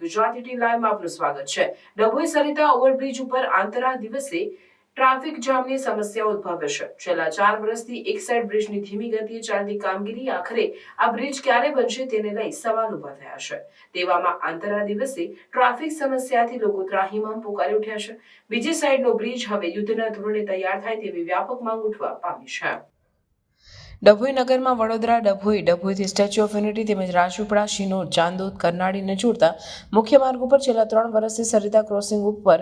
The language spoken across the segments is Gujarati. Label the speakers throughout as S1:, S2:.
S1: ગુજરાતી ટીવી લાઈવમાં આપનું સ્વાગત છે। ડભોઈ સરિતા ઓવરબ્રિજ ઉપર આંતરા દિવસે ટ્રાફિક જામની સમસ્યા ઉદ્ભવે છે। છેલ્લા 4 વર્ષથી એક સાઈડ બ્રિજની ધીમી ગતિએ ચાલતી કામગીરી આખરે આ બ્રિજ ક્યારે બનશે તેને લઈ સવાલ ઉભા થયા છે। તેવામાં આંતરા દિવસે ટ્રાફિક સમસ્યાથી લોકો ત્રાહિમામ પોકારી ઉઠ્યા છે। બીજી સાઈડનો બ્રિજ હવે યુદ્ધના ધોરણે તૈયાર થાય તેવી વ્યાપક માંગ ઉઠવા પામી છે। ડભોઈ નગરમાં વડોદરા ડભોઈથી સ્ટેચ્યુ ઓફ યુનિટી તેમજ રાજપીપળા, શિનોર, ચાંદોદ, કરનાળીને જોડતા મુખ્ય માર્ગ ઉપર છેલ્લા 3 વર્ષથી સરિતા ક્રોસિંગ ઉપર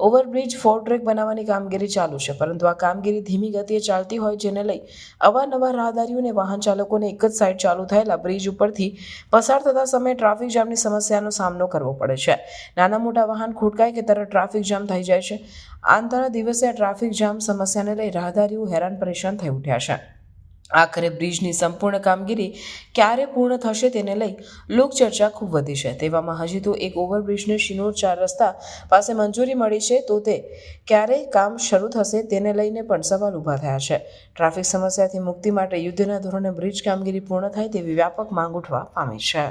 S1: ઓવરબ્રિજ 4 ટ્રેક બનાવવાની કામગીરી ચાલુ છે, પરંતુ આ કામગીરી ધીમી ગતિએ ચાલતી હોય જેને લઈ અવારનવાર રાહદારીઓ અને વાહન ચાલકોને એક જ સાઈડ ચાલુ થયેલા બ્રિજ ઉપરથી પસાર થતા સમયે ટ્રાફિક જામની સમસ્યાનો સામનો કરવો પડે છે। નાના મોટા વાહન ખોટકાય કે તરત ટ્રાફિક જામ થઈ જાય છે। આંતરા દિવસે આ ટ્રાફિક જામ સમસ્યાને લઈ રાહદારીઓ હેરાન પરેશાન થઈ ઉઠ્યા છે। આખરે બ્રિજની સંપૂર્ણ કામગીરી ક્યારે પૂર્ણ થશે તેને લઈ લોકચર્ચા ખૂબ વધી છે। તેવામાં હજી તો એક ઓવરબ્રિજને શિનોર 4 રસ્તા પાસે મંજૂરી મળી છે, તો તે ક્યારે કામ શરૂ થશે તેને લઈને પણ સવાલ ઊભા થયા છે। ટ્રાફિક સમસ્યાથી મુક્તિ માટે યુદ્ધના ધોરણે બ્રિજ કામગીરી પૂર્ણ થાય તેવી વ્યાપક માંગ ઉઠવા પામી છે।